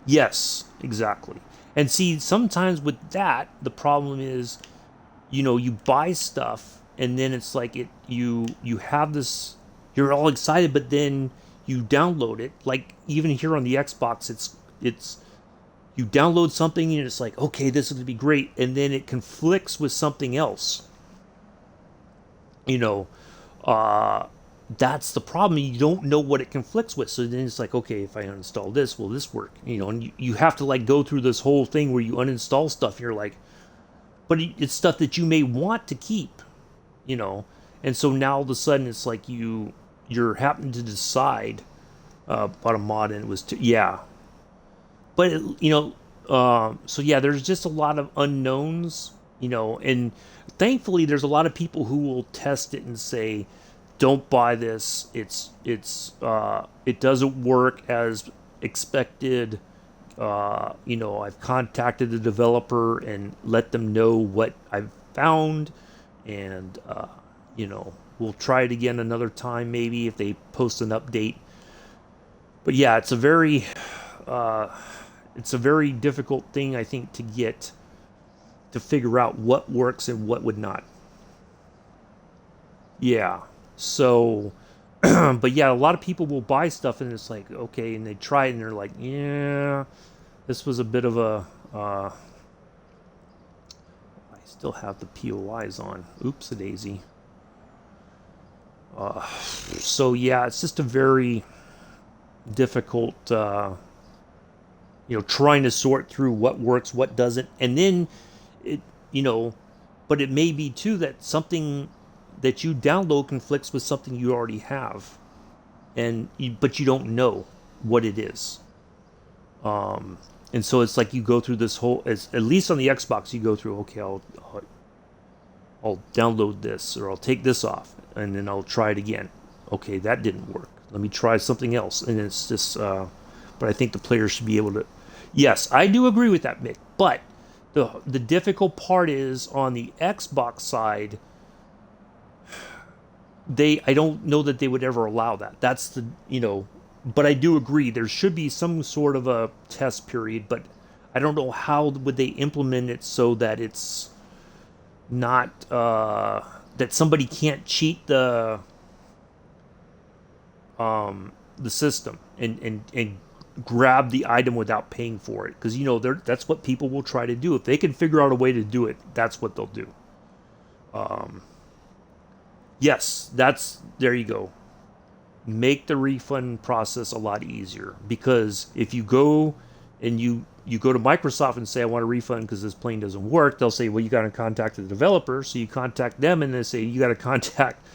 yes, exactly. And see, sometimes with that, the problem is, you buy stuff, and then it's like you have this, you're all excited, but then you download it. Like even here on the Xbox, it's you download something and it's like, okay, this is going to be great, and then it conflicts with something else. That's the problem. You don't know what it conflicts with. So then it's like, okay, if I uninstall this, will this work? And you have to like go through this whole thing where you uninstall stuff. And you're like, but it's stuff that you may want to keep, And so now all of a sudden it's like you're having to decide about a mod, and it was yeah. But so yeah, there's just a lot of unknowns, and thankfully there's a lot of people who will test it and say, don't buy this. It doesn't work as expected. I've contacted the developer and let them know what I've found, and we'll try it again another time, maybe if they post an update. But yeah, it's a very difficult thing, I think, to figure out what works and what would not. Yeah. So, but yeah, a lot of people will buy stuff and it's like, okay, and they try it and they're like, yeah, this was a bit of a. I still have the POIs on. Oops, a daisy. So yeah, it's just a very difficult, trying to sort through what works, what doesn't, and then it, but it may be too that something that you download conflicts with something you already have, but you don't know what it is. And so it's like you go through this whole, at least on the Xbox, you go through, okay, I'll download this, or I'll take this off, and then I'll try it again. Okay, that didn't work. Let me try something else. And it's just, but I think the players should be able to. Yes, I do agree with that, Mick. But The difficult part is on the Xbox side. I don't know that they would ever allow that. That's the, but I do agree there should be some sort of a test period, but I don't know how would they implement it so that it's not that somebody can't cheat the system and grab the item without paying for it, because that's what people will try to do. If they can figure out a way to do it, that's what they'll do. Yes, there you go. Make the refund process a lot easier, because if you go and you go to Microsoft and say, I want a refund because this plane doesn't work, they'll say, well, you got to contact the developer. So you contact them and they say, you got to contact,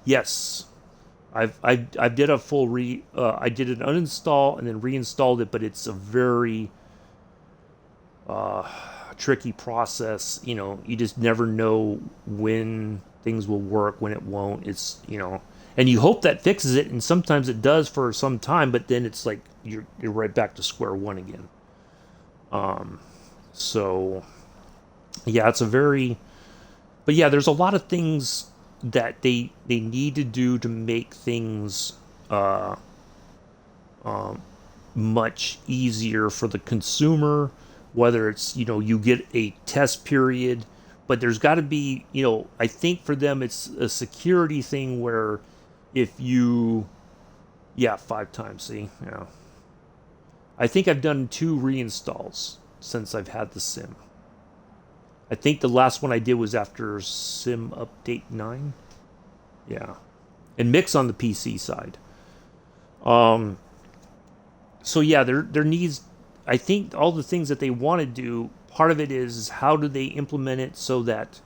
yes, I did a full I did an uninstall and then reinstalled it, but it's a very tricky process. You just never know when things will work, when it won't. It's, and you hope that fixes it, and sometimes it does for some time, but then it's like you're right back to square one again. So yeah, but yeah, there's a lot of things that they need to do to make things much easier for the consumer, whether it's, you get a test period, but there's got to be, I think for them it's a security thing where if you, yeah, 5 times, see, yeah. I think I've done 2 reinstalls since I've had the sim. I think the last one I did was after Sim Update 9. Yeah. And mix on the PC side. So yeah, there needs, I think all the things that they want to do, part of it is how do they implement it so that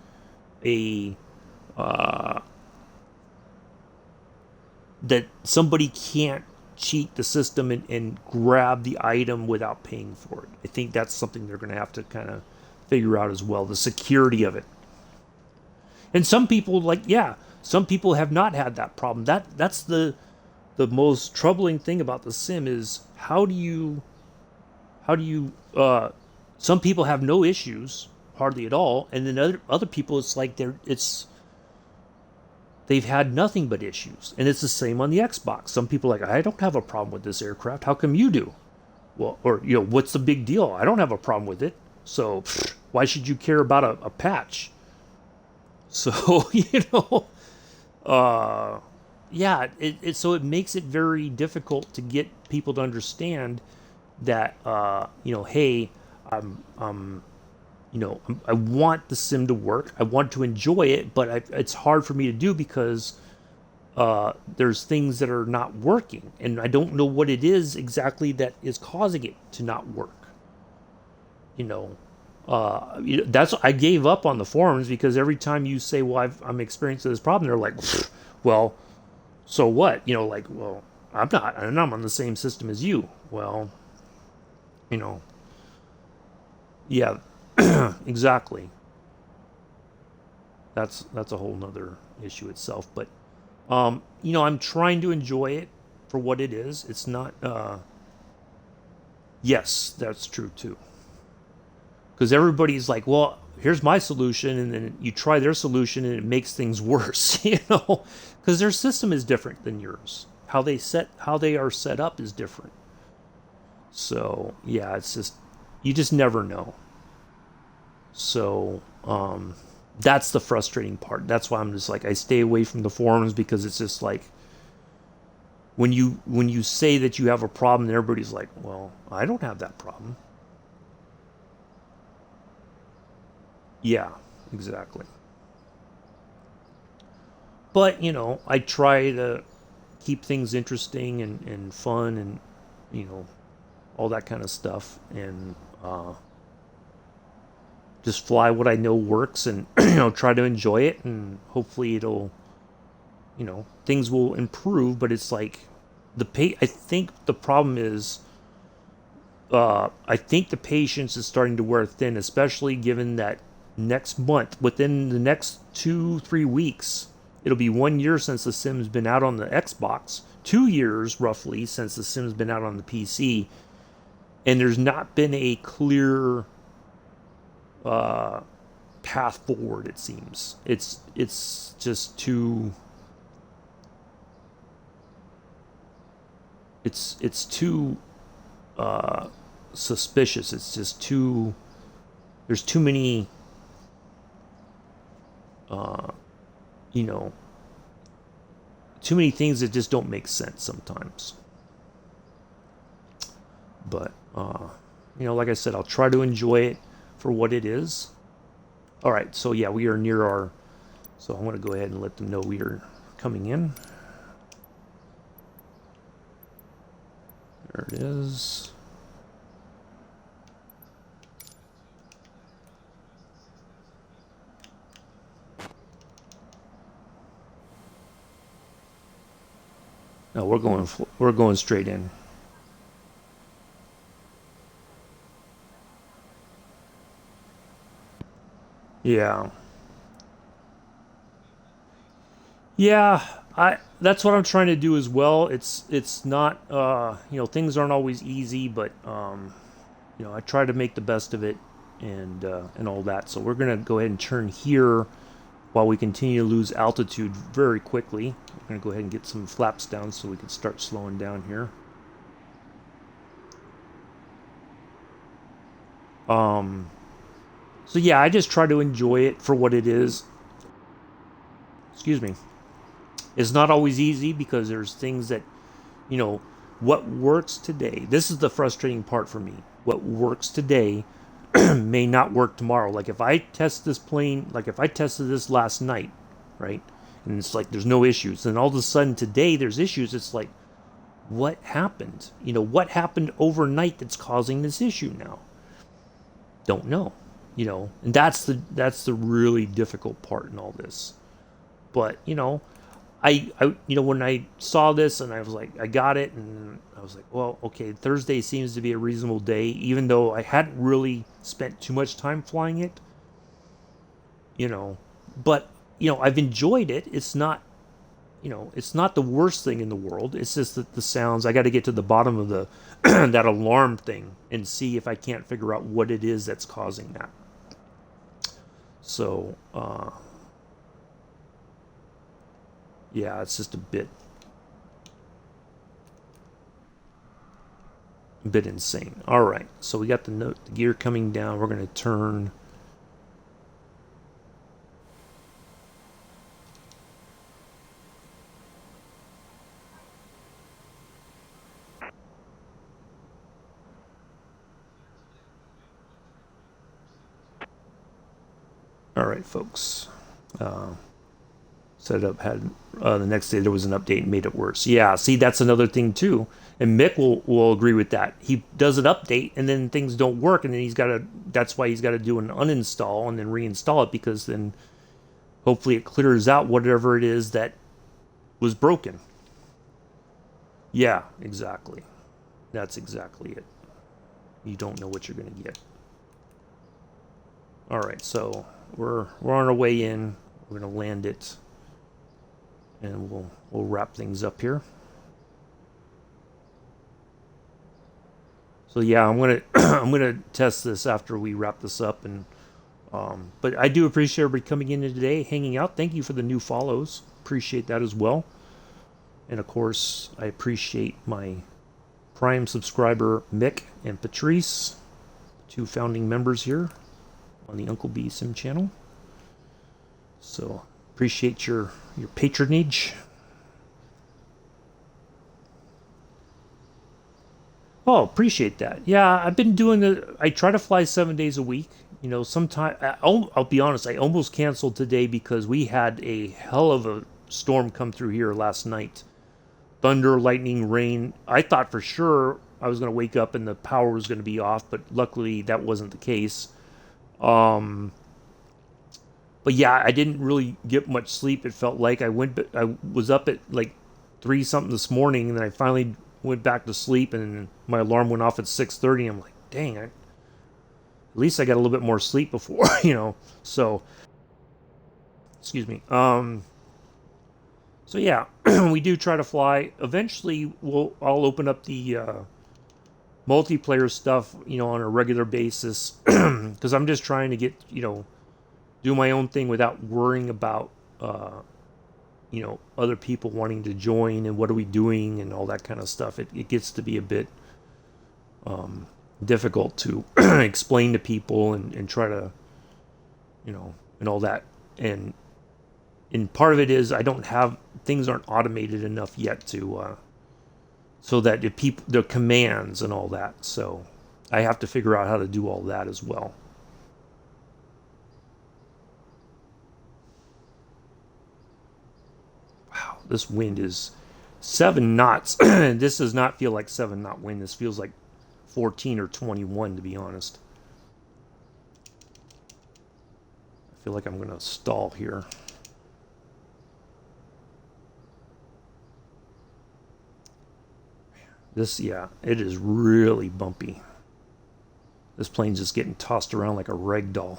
that somebody can't cheat the system and grab the item without paying for it. I think that's something they're going to have to kind of figure out as well, the security of it. And some people, some people have not had that problem. That's the most troubling thing about the sim is how do you some people have no issues hardly at all, and then other people it's like they've had nothing but issues. And it's the same on the Xbox. Some people are like, I don't have a problem with this aircraft. How come you do? Well, or, what's the big deal? I don't have a problem with it. So why should you care about a patch? So, yeah, so it makes it very difficult to get people to understand that, hey, I want the sim to work. I want to enjoy it, but it's hard for me to do because there's things that are not working, and I don't know what it is exactly that is causing it to not work. That's I gave up on the forums because every time you say, "Well, I'm experiencing this problem," they're like, "Well, so what?" Well, I'm not, and I'm on the same system as you. Well, yeah. Exactly. That's a whole nother issue itself. But I'm trying to enjoy it for what it is. It's not. Yes, that's true too. Because everybody's like, well, here's my solution, and then you try their solution, and it makes things worse. Because their system is different than yours. How they are set up is different. So yeah, it's just you just never know. So that's the frustrating part. That's why I'm just like I stay away from the forums, because it's just like when you say that you have a problem, and everybody's like, well, I don't have that problem. Yeah, exactly. But I try to keep things interesting and fun, and you know all that kind of stuff, and just fly what I know works, and try to enjoy it, and hopefully it'll things will improve. But it's like I think the problem is I think the patience is starting to wear thin, especially given that next month, within the next 2-3 weeks, it'll be 1 year since the Sim's been out on the Xbox, 2 years roughly since the Sim's been out on the PC, and there's not been a clear path forward. It seems it's just too it's too suspicious. It's just too, there's too many you know, too many things that just don't make sense sometimes. But you know, like I said, I'll try to enjoy it for what it is. All right, so yeah, we are near our, so I'm going to go ahead and let them know we are coming in. There it is. No, we're going straight in. Yeah. Yeah, I that's what I'm trying to do as well. It's not you know, things aren't always easy, but you know, I try to make the best of it and all that. So we're going to go ahead and turn here while we continue to lose altitude very quickly. We're going to go ahead and get some flaps down so we can start slowing down here. Um so yeah, I just try to enjoy it for what it is. Excuse me. It's not always easy because there's things that, you know, what works today. This is the frustrating part for me. What works today may not work tomorrow. Like if I test this plane, like if I tested this last night, right? And it's like there's no issues. Then all of a sudden today there's issues. It's like, what happened? You know, what happened overnight that's causing this issue now? Don't know. You know, and that's the really difficult part in all this. But, you know, I you know, when I saw this and I was like, I got it, and I was like, well, okay, Thursday seems to be a reasonable day, even though I hadn't really spent too much time flying it, you know. But you know, I've enjoyed it. It's not, you know, it's not the worst thing in the world. It's just that the sounds. I got to get to the bottom of the that alarm thing and see if I can't figure out what it is that's causing that. So, yeah, it's just a bit insane. All right, so we got the gear coming down. We're going to turn. All right, folks. Set it up. Had the next day there was an update and made it worse. Yeah, see, that's another thing too. And Mick will agree with that. He does an update and then things don't work, and then he's got to. That's why he's got to do an uninstall and then reinstall it, because then hopefully it clears out whatever it is that was broken. Yeah, exactly. That's exactly it. You don't know what you're gonna get. All right, so we're on our way in. We're gonna land it, and we'll wrap things up here. So yeah, I'm gonna I'm gonna test this after we wrap this up, and but I do appreciate everybody coming in today, hanging out. Thank you for the new follows. Appreciate that as well. And of course, I appreciate my Prime subscriber Mick and Patrice, two founding members here on the Uncle B Sim channel. So appreciate your patronage. Oh, appreciate that. Yeah, I've been doing the. I try to fly 7 days a week. You know, sometime I'll be honest. I almost canceled today because we had a hell of a storm come through here last night. Thunder, lightning, rain. I thought for sure I was going to wake up and the power was going to be off, but luckily that wasn't the case. Um, but yeah, I didn't really get much sleep. It felt like I was up at like 3 something this morning, and then I finally went back to sleep, and my alarm went off at 6:30. I'm like, dang, at least I got a little bit more sleep before, you know. So, excuse me. So yeah, we do try to fly. Eventually, I'll open up the multiplayer stuff, on a regular basis, because I'm just trying to get, do my own thing without worrying about, other people wanting to join and what are we doing and all that kind of stuff. It gets to be a bit difficult to explain to people and try to, and all that. And part of it is things aren't automated enough yet to, so that the commands and all that. So I have to figure out how to do all that as well. Wow, this wind is 7 knots. This does not feel like 7-knot wind. This feels like 14 or 21, to be honest. I feel like I'm going to stall here. It is really bumpy. This plane's just getting tossed around like a rag doll.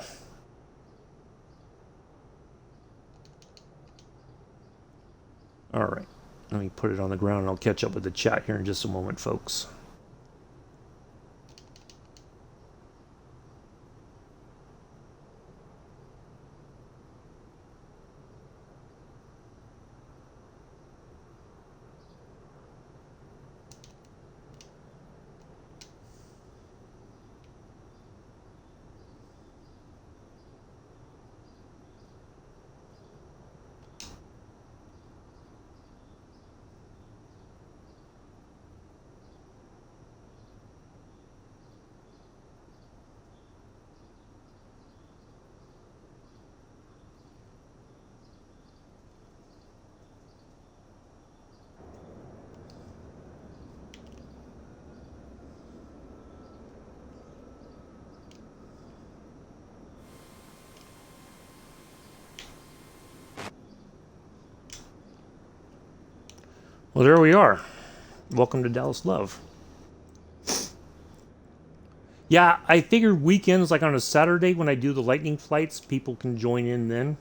All right, let me put it on the ground and I'll catch up with the chat here in just a moment, folks. Well, there we are. Welcome to Dallas Love. Yeah, I figured weekends, like on a Saturday when I do the lightning flights, people can join in then.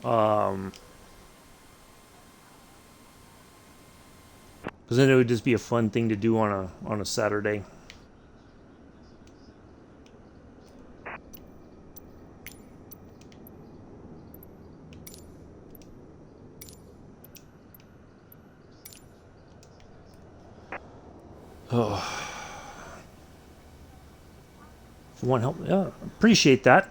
Because then it would just be a fun thing to do on a Saturday. Oh. If you want help, yeah, appreciate that.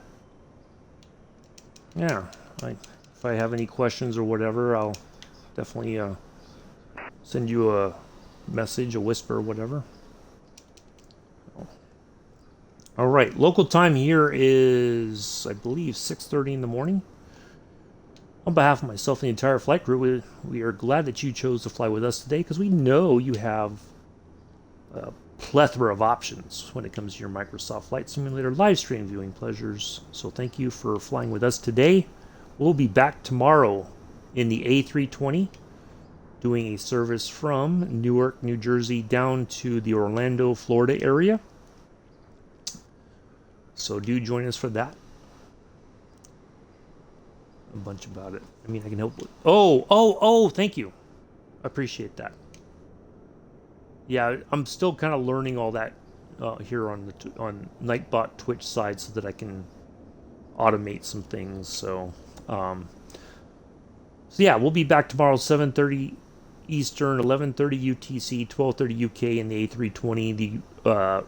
Yeah, if I have any questions or whatever, I'll definitely send you a message, a whisper, or whatever. All right, local time here is, I believe, 6:30 in the morning. On behalf of myself and the entire flight crew, we are glad that you chose to fly with us today because we know you have a plethora of options when it comes to your Microsoft Flight Simulator live stream viewing pleasures. So thank you for flying with us today. We'll be back tomorrow in the A320 doing a service from Newark, New Jersey down to the Orlando, Florida area. So do join us for that. A bunch about it. I mean, I can help with... Oh, thank you. I appreciate that. Yeah, I'm still kind of learning all that here on Nightbot Twitch side so that I can automate some things. So yeah, we'll be back tomorrow, 7:30 Eastern, 11:30 UTC, 12:30 UK in the A320, the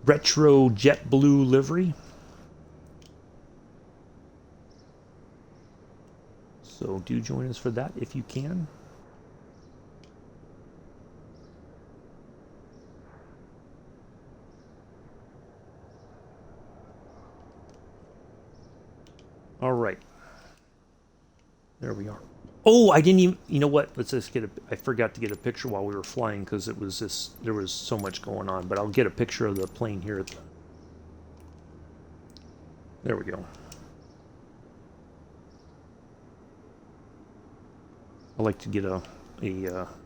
retro jet blue livery. So do join us for that if you can. All right. There we are. Oh, I didn't even... You know what? Let's just get I forgot to get a picture while we were flying because it was just... There was so much going on. But I'll get a picture of the plane here at the... There we go. I like to get a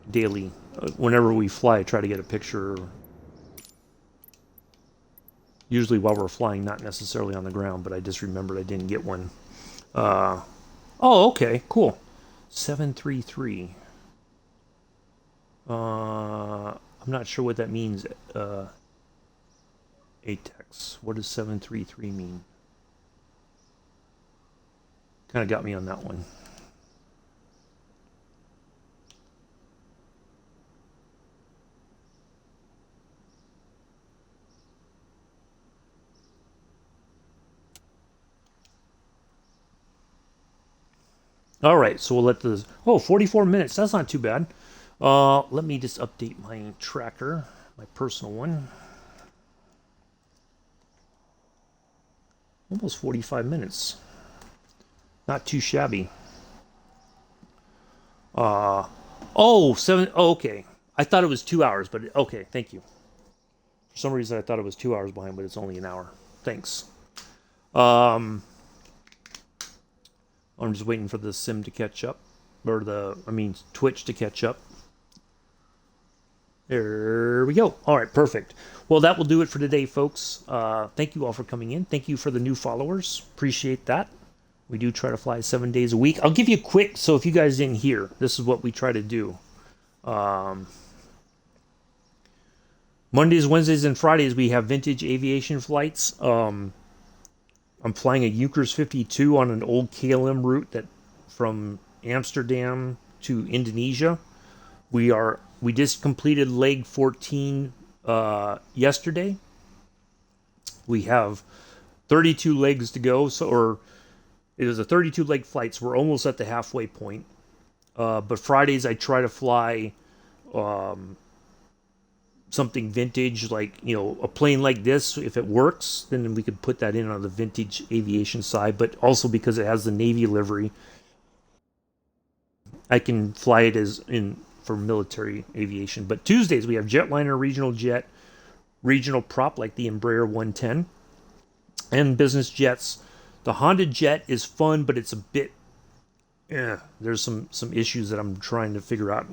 daily... whenever we fly, I try to get a picture... Usually while we're flying, not necessarily on the ground, but I just remembered I didn't get one. Oh, okay, cool. 733. I'm not sure what that means. ATEX. What does 733 mean? Kind of got me on that one. All right, so we'll let the 44 minutes. That's not too bad. Let me just update my tracker, my personal one. Almost 45 minutes. Not too shabby. Okay. I thought it was 2 hours, but okay, thank you. For some reason, I thought it was 2 hours behind, but it's only an hour. Thanks. I'm just waiting for the sim to catch up, or Twitch to catch up. There we go. All right, perfect. Well, that will do it for today, folks. Thank you all for coming in. Thank you for the new followers. Appreciate that. We do try to fly 7 days a week. I'll give you a quick, so if you guys didn't hear, this is what we try to do. Mondays, Wednesdays, and Fridays, we have vintage aviation flights. I'm flying a Junkers 52 on an old KLM route that from Amsterdam to Indonesia. We just completed leg 14 yesterday. We have 32 legs to go, it was a 32 leg flight, so we're almost at the halfway point. But Fridays I try to fly something vintage, like, a plane like this. If it works, then we could put that in on the vintage aviation side, but also because it has the Navy livery, I can fly it for military aviation. But Tuesdays we have jetliner, regional jet, regional prop like the Embraer 110, and business jets. The Honda Jet is fun, but it's a bit there's some issues that I'm trying to figure out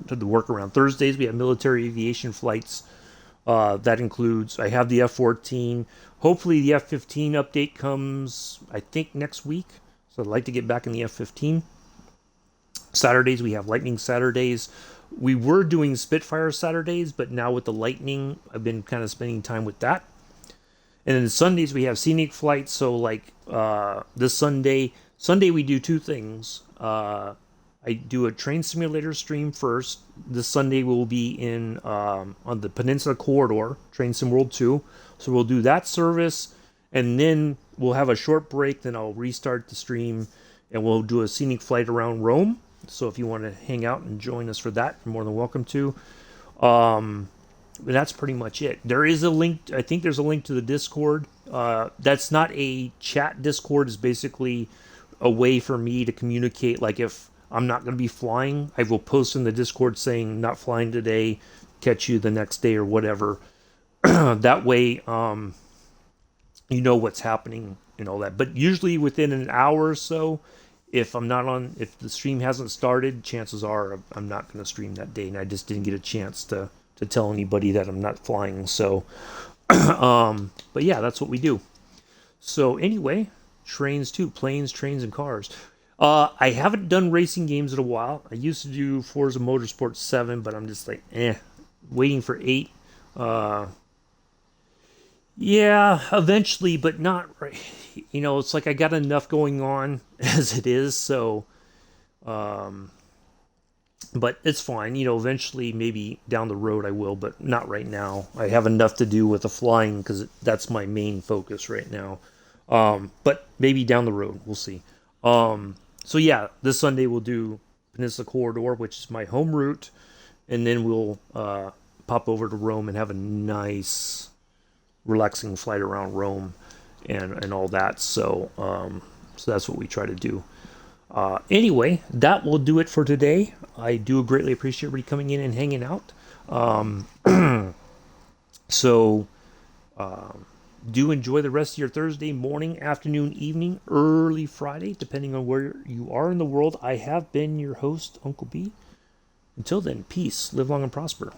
to work around. Thursdays we have military aviation flights. That includes, I have the F-14. Hopefully the F-15 update comes, I think, next week. So I'd like to get back in the F-15. Saturdays we have Lightning Saturdays. We were doing Spitfire Saturdays, but now with the Lightning, I've been kind of spending time with that. And then Sundays we have scenic flights. So like this Sunday we do two things. I do a train simulator stream first. This Sunday we'll be on the Peninsula Corridor, Train Sim World 2. So we'll do that service, and then we'll have a short break. Then I'll restart the stream, and we'll do a scenic flight around Rome. So if you want to hang out and join us for that, you're more than welcome to. That's pretty much it. There is a link. I think there's a link to the Discord. That's not a chat Discord. It's basically a way for me to communicate. Like if I'm not going to be flying, I will post in the Discord saying not flying today, catch you the next day or whatever. That way, you know what's happening and all that. But usually within an hour or so, if the stream hasn't started, chances are I'm not going to stream that day, and I just didn't get a chance to tell anybody that I'm not flying. So, but yeah, that's what we do. So anyway, trains too, planes, trains, and cars. I haven't done racing games in a while. I used to do Forza Motorsport 7, but I'm just like, waiting for 8. Yeah, eventually, but not right. It's like I got enough going on as it is, so, but it's fine. Eventually, maybe down the road I will, but not right now. I have enough to do with the flying because that's my main focus right now. But maybe down the road, we'll see. So yeah, this Sunday we'll do Peninsula Corridor, which is my home route, and then we'll pop over to Rome and have a nice, relaxing flight around Rome and all that. So so that's what we try to do. Anyway, that will do it for today. I do greatly appreciate everybody coming in and hanging out. So do enjoy the rest of your Thursday morning, afternoon, evening, early Friday, depending on where you are in the world. I have been your host, Uncle B. Until then, peace, live long and prosper.